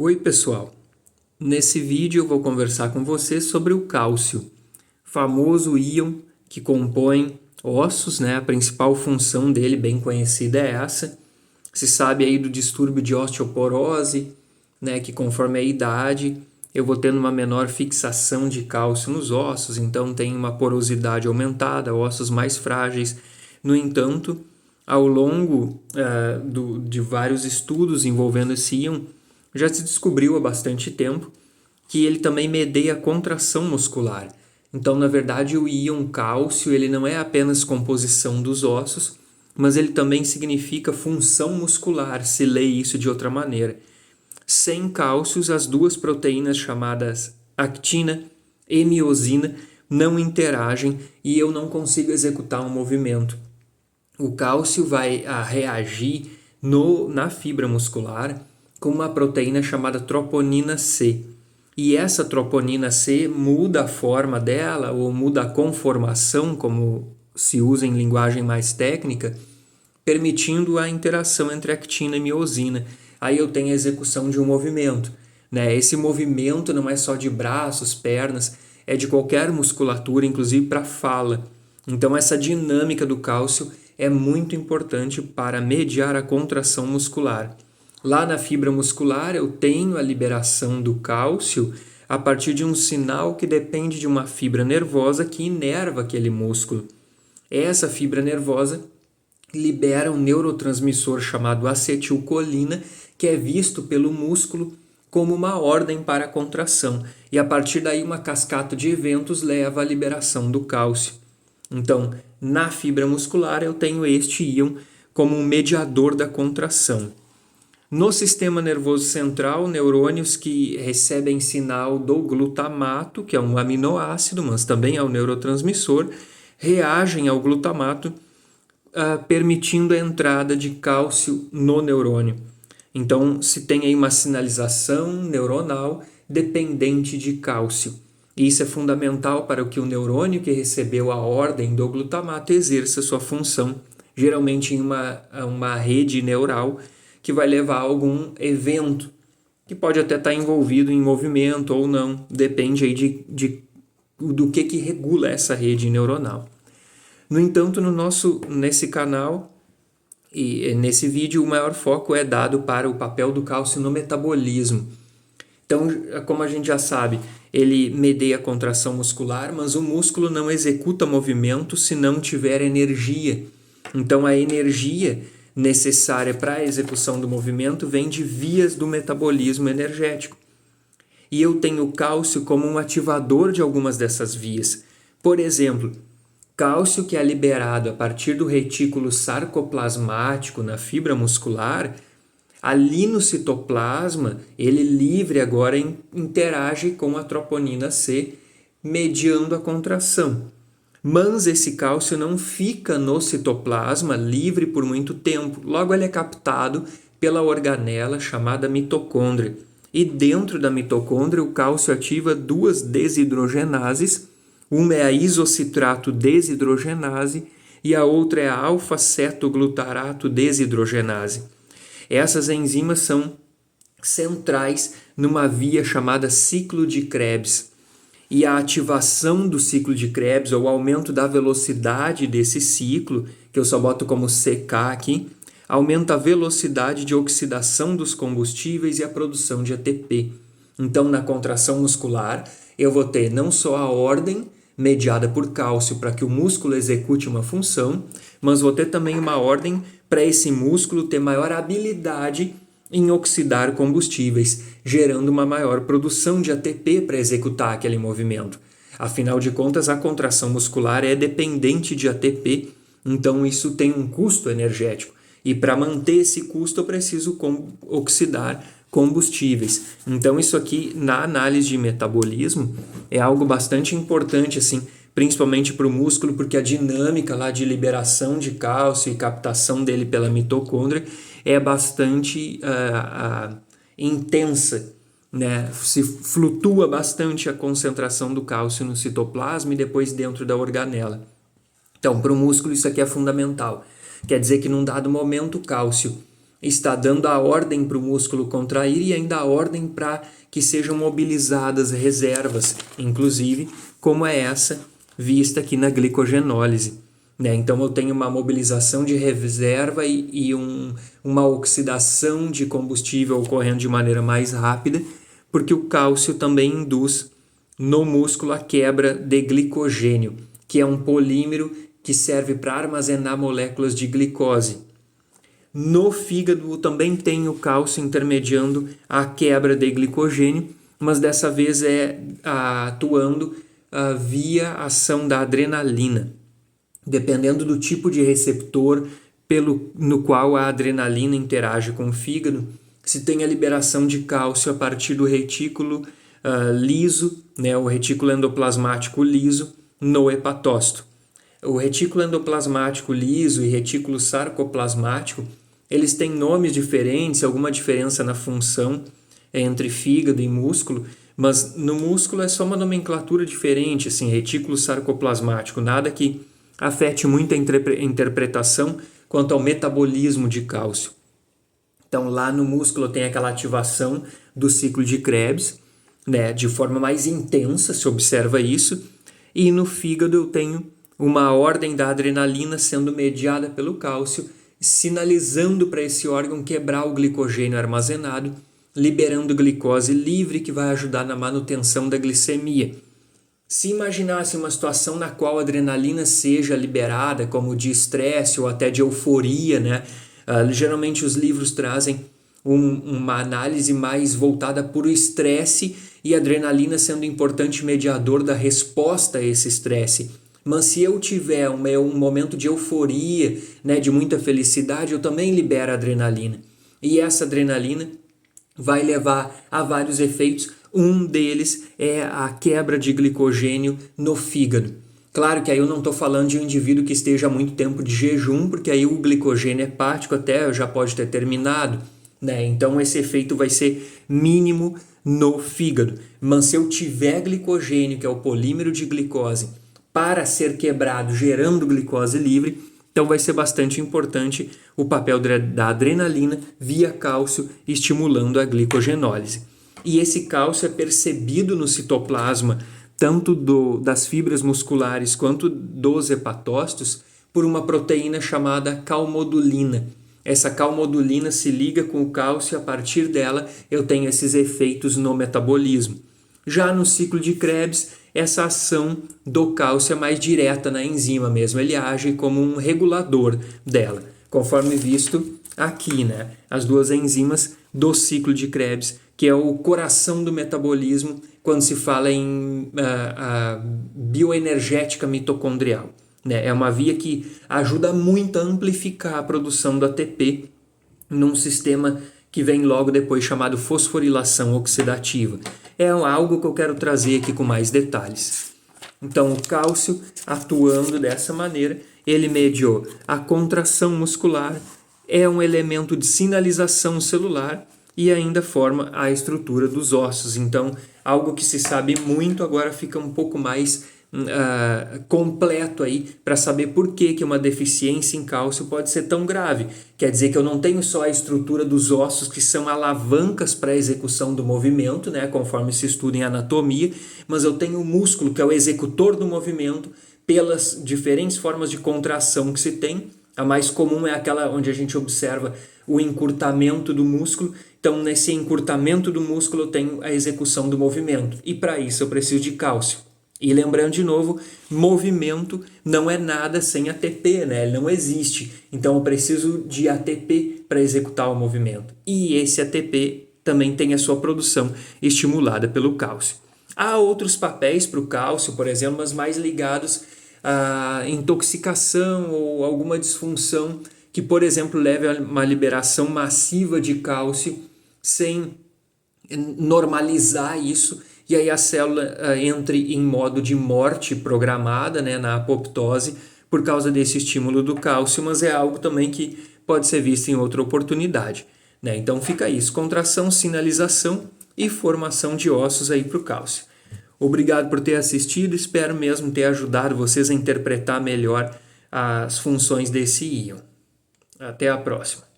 Oi, pessoal! Nesse vídeo eu vou conversar com você sobre o cálcio, famoso íon que compõe ossos, né? A principal função dele, bem conhecida, é essa. Se sabe aí do distúrbio de osteoporose, né? Que conforme a idade eu vou tendo uma menor fixação de cálcio nos ossos, então tem uma porosidade aumentada, ossos mais frágeis. No entanto, ao longo de vários estudos envolvendo esse íon, já se descobriu há bastante tempo que ele também medeia a contração muscular. Então, na verdade, o íon cálcio ele não é apenas composição dos ossos, mas ele também significa função muscular, se lê isso de outra maneira. Sem cálcios, as duas proteínas chamadas actina e miosina não interagem e eu não consigo executar um movimento. O cálcio vai reagir na fibra muscular com uma proteína chamada troponina C. E essa troponina C muda a forma dela ou muda a conformação, como se usa em linguagem mais técnica, permitindo a interação entre actina e miosina. Aí eu tenho a execução de um movimento, né? Esse movimento não é só de braços, pernas, é de qualquer musculatura, inclusive para fala. Então essa dinâmica do cálcio é muito importante para mediar a contração muscular. Lá na fibra muscular eu tenho a liberação do cálcio a partir de um sinal que depende de uma fibra nervosa que inerva aquele músculo. Essa fibra nervosa libera um neurotransmissor chamado acetilcolina, que é visto pelo músculo como uma ordem para a contração. E a partir daí uma cascata de eventos leva à liberação do cálcio. Então, na fibra muscular eu tenho este íon como um mediador da contração. No sistema nervoso central, neurônios que recebem sinal do glutamato, que é um aminoácido, mas também é um neurotransmissor, reagem ao glutamato, permitindo a entrada de cálcio no neurônio. Então, se tem aí uma sinalização neuronal dependente de cálcio. E isso é fundamental para que o neurônio que recebeu a ordem do glutamato exerça sua função, geralmente em uma rede neural que vai levar a algum evento, que pode até estar envolvido em movimento ou não, depende aí do que regula essa rede neuronal. No entanto, nesse canal e nesse vídeo, o maior foco é dado para o papel do cálcio no metabolismo. Então, como a gente já sabe, ele medeia a contração muscular, mas o músculo não executa movimento se não tiver energia. Então, a energia necessária para a execução do movimento vem de vias do metabolismo energético. E eu tenho o cálcio como um ativador de algumas dessas vias. Por exemplo, cálcio que é liberado a partir do retículo sarcoplasmático na fibra muscular, ali no citoplasma, ele livre agora interage com a troponina C, mediando a contração. Mas esse cálcio não fica no citoplasma livre por muito tempo. Logo ele é captado pela organela chamada mitocôndria. E dentro da mitocôndria o cálcio ativa duas desidrogenases. Uma é a isocitrato desidrogenase e a outra é a alfa-cetoglutarato desidrogenase. Essas enzimas são centrais numa via chamada ciclo de Krebs. E a ativação do ciclo de Krebs, ou o aumento da velocidade desse ciclo, que eu só boto como CK aqui, aumenta a velocidade de oxidação dos combustíveis e a produção de ATP. Então, na contração muscular, eu vou ter não só a ordem mediada por cálcio para que o músculo execute uma função, mas vou ter também uma ordem para esse músculo ter maior habilidade em oxidar combustíveis, gerando uma maior produção de ATP para executar aquele movimento. Afinal de contas, a contração muscular é dependente de ATP, então isso tem um custo energético. E para manter esse custo, eu preciso oxidar combustíveis. Então isso aqui, na análise de metabolismo, é algo bastante importante, assim, principalmente para o músculo, porque a dinâmica lá de liberação de cálcio e captação dele pela mitocôndria é bastante intensa, né? Se flutua bastante a concentração do cálcio no citoplasma e depois dentro da organela. Então, para o músculo isso aqui é fundamental. Quer dizer que num dado momento o cálcio está dando a ordem para o músculo contrair e ainda a ordem para que sejam mobilizadas reservas, inclusive como é essa vista aqui na glicogenólise. Né? Então eu tenho uma mobilização de reserva e uma oxidação de combustível ocorrendo de maneira mais rápida, porque o cálcio também induz no músculo a quebra de glicogênio, que é um polímero que serve para armazenar moléculas de glicose. No fígado também tem o cálcio intermediando a quebra de glicogênio, mas dessa vez atuando via ação da adrenalina. Dependendo do tipo de receptor no qual a adrenalina interage com o fígado, se tem a liberação de cálcio a partir do retículo liso, né, o retículo endoplasmático liso, no hepatócito. O retículo endoplasmático liso e retículo sarcoplasmático, eles têm nomes diferentes, alguma diferença na função entre fígado e músculo, mas no músculo é só uma nomenclatura diferente, assim, retículo sarcoplasmático, nada que afete muito a interpretação quanto ao metabolismo de cálcio. Então lá no músculo tem aquela ativação do ciclo de Krebs, né, de forma mais intensa, se observa isso, e no fígado eu tenho uma ordem da adrenalina sendo mediada pelo cálcio, sinalizando para esse órgão quebrar o glicogênio armazenado, liberando glicose livre que vai ajudar na manutenção da glicemia. Se imaginasse uma situação na qual a adrenalina seja liberada, como de estresse ou até de euforia, né? Geralmente os livros trazem uma análise mais voltada para o estresse e a adrenalina sendo um importante mediador da resposta a esse estresse. Mas se eu tiver um momento de euforia, né, de muita felicidade, eu também libero adrenalina. E essa adrenalina vai levar a vários efeitos. Um deles é a quebra de glicogênio no fígado. Claro que aí eu não estou falando de um indivíduo que esteja há muito tempo de jejum, porque aí o glicogênio hepático até já pode ter terminado, né? Então esse efeito vai ser mínimo no fígado. Mas se eu tiver glicogênio, que é o polímero de glicose, para ser quebrado, gerando glicose livre, então vai ser bastante importante o papel da adrenalina via cálcio estimulando a glicogenólise. E esse cálcio é percebido no citoplasma, tanto das fibras musculares quanto dos hepatócitos, por uma proteína chamada calmodulina. Essa calmodulina se liga com o cálcio e a partir dela eu tenho esses efeitos no metabolismo. Já no ciclo de Krebs, essa ação do cálcio é mais direta na enzima mesmo, ele age como um regulador dela, conforme visto aqui, né? As duas enzimas do ciclo de Krebs, que é o coração do metabolismo quando se fala em bioenergética mitocondrial. Né? É uma via que ajuda muito a amplificar a produção do ATP num sistema que vem logo depois chamado fosforilação oxidativa. É algo que eu quero trazer aqui com mais detalhes. Então, o cálcio atuando dessa maneira, ele mediou a contração muscular, é um elemento de sinalização celular e ainda forma a estrutura dos ossos. Então, algo que se sabe muito agora fica um pouco mais completo aí para saber por que uma deficiência em cálcio pode ser tão grave. Quer dizer que eu não tenho só a estrutura dos ossos que são alavancas para a execução do movimento, né, conforme se estuda em anatomia, mas eu tenho o músculo que é o executor do movimento pelas diferentes formas de contração que se tem. A mais comum é aquela onde a gente observa o encurtamento do músculo. Então, nesse encurtamento do músculo eu tenho a execução do movimento e para isso eu preciso de cálcio. E lembrando de novo, movimento não é nada sem ATP, né? Ele não existe. Então eu preciso de ATP para executar o movimento. E esse ATP também tem a sua produção estimulada pelo cálcio. Há outros papéis para o cálcio, por exemplo, mas mais ligados à intoxicação ou alguma disfunção que, por exemplo, leve a uma liberação massiva de cálcio sem normalizar isso. E aí a célula entre em modo de morte programada, né, na apoptose, por causa desse estímulo do cálcio, mas é algo também que pode ser visto em outra oportunidade. Né? Então fica isso, contração, sinalização e formação de ossos aí para o cálcio. Obrigado por ter assistido, espero mesmo ter ajudado vocês a interpretar melhor as funções desse íon. Até a próxima.